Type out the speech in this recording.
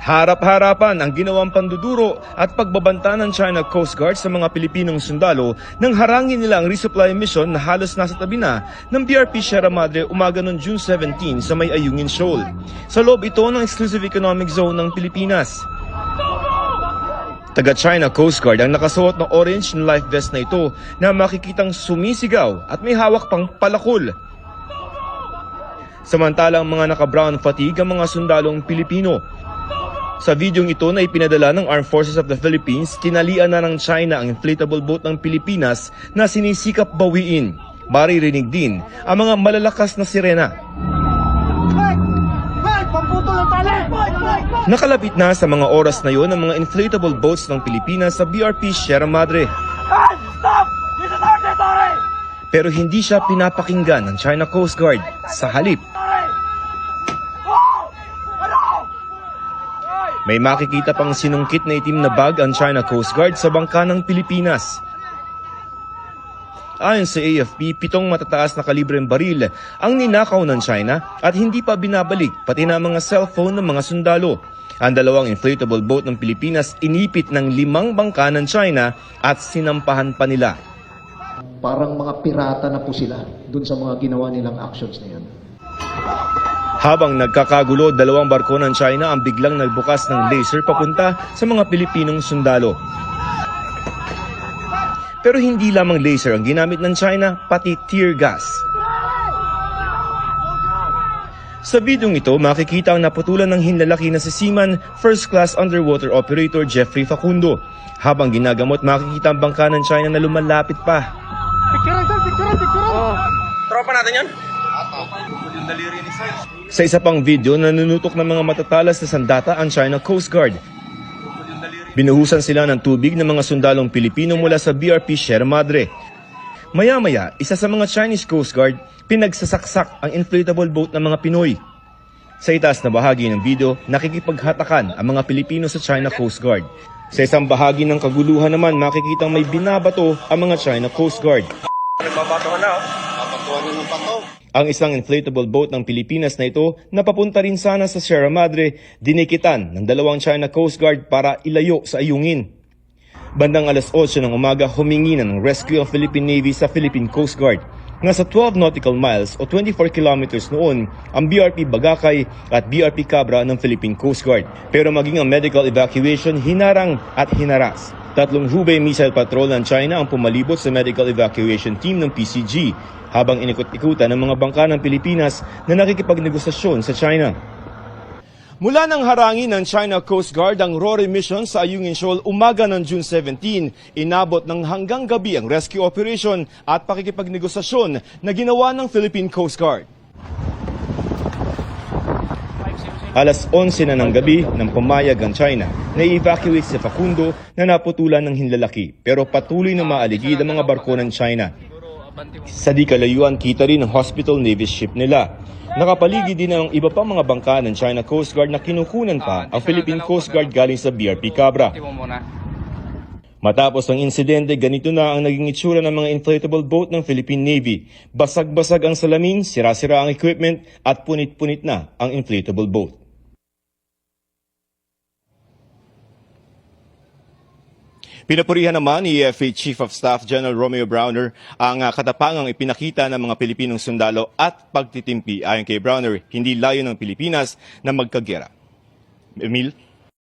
Harap-harapan ang ginawang panduduro at pagbabanta ng China Coast Guard sa mga Pilipinong sundalo nang harangin nila ang resupply mission na halos nasa tabi na ng BRP Sierra Madre umaga noong June 17 sa may Ayungin Shoal. Sa loob ito ng Exclusive Economic Zone ng Pilipinas. Taga-China Coast Guard ang nakasuot ng orange na life vest na ito na makikitang sumisigaw at may hawak pang palakol. Samantalang mga naka-brown fatigue ang mga sundalong Pilipino. Sa videong ito na ipinadala ng Armed Forces of the Philippines, tinalian na ng China ang inflatable boat ng Pilipinas na sinisikap bawiin. Maririnig din ang mga malalakas na sirena. Nakalapit na sa mga oras na yon ang mga inflatable boats ng Pilipinas sa BRP Sierra Madre. Pero hindi siya pinapakinggan ng China Coast Guard. Sa halip, may makikita pang sinungkit na itim na bag ang China Coast Guard sa bangka ng Pilipinas. Ayon sa AFP, 7 matataas na kalibreng baril ang ninakaw ng China at hindi pa binabalik pati na mga cellphone ng mga sundalo. Ang 2 inflatable boat ng Pilipinas inipit ng 5 bangka ng China at sinampahan pa nila. Parang mga pirata na po sila dun sa mga ginawa nilang actions na yan. Habang nagkakagulo, 2 barko ng China ang biglang nagbukas ng laser papunta sa mga Pilipinong sundalo. Pero hindi lamang laser ang ginamit ng China, pati tear gas. Sa videong ito, makikita ang naputulan ng hinlalaki na si Seaman First Class Underwater Operator Jeffrey Facundo. Habang ginagamot, makikita ang bangka ng China na lumalapit pa. Tropa natin yan? Sa isa pang video, nanunutok ng mga matatalas na sandata ang China Coast Guard. Binuhusan sila ng tubig ng mga sundalong Pilipino mula sa BRP Sierra Madre. Maya-maya, isa sa mga Chinese Coast Guard, pinagsasaksak ang inflatable boat ng mga Pinoy. Sa itaas na bahagi ng video, nakikipaghatakan ang mga Pilipino sa China Coast Guard. Sa isang bahagi ng kaguluhan naman, makikitang may binabato ang mga China Coast Guard. Nagbabato na, oh. Babatuhan na ng bato. Ang isang inflatable boat ng Pilipinas na ito na papunta rin sana sa Sierra Madre, dinikitan ng 2 China Coast Guard para ilayo sa Ayungin. Bandang alas 8 ng umaga, humingi na ng rescue ang Philippine Navy sa Philippine Coast Guard. Nasa 12 nautical miles o 24 kilometers noon ang BRP Bagakay at BRP Cabra ng Philippine Coast Guard. Pero maging ang medical evacuation, hinarang at hinaras. 3 Hubei missile patrol ng China ang pumalibot sa medical evacuation team ng PCG habang inikot-ikutan ng mga bangka ng Pilipinas na nakikipagnegosasyon sa China. Mula nang harangin ng China Coast Guard ang RORE mission sa Ayungin Shoal umaga ng June 17, inabot ng hanggang gabi ang rescue operation at pakikipagnegosasyon na ginawa ng Philippine Coast Guard. Alas 11 na ng gabi nang pumayag ang China na i-evacuate si Facundo na naputulan ng hinlalaki pero patuloy na maaligid ang mga barko ng China. Sa di kalayuan, kita rin ang hospital Navy ship nila. Nakapaligid din ang iba pang mga bangka ng China Coast Guard na kinukunan pa ang Philippine Coast Guard galing sa BRP Cabra. Matapos ang insidente, ganito na ang naging itsura ng mga inflatable boat ng Philippine Navy. Basag-basag ang salamin, sira-sira ang equipment at punit-punit na ang inflatable boat. Pinapurihan naman ni EFA Chief of Staff General Romeo Browner ang katapangang ipinakita ng mga Pilipinong sundalo at pagtitimpi. Ayon kay Browner, hindi layo ng Pilipinas na magkagera. Emil?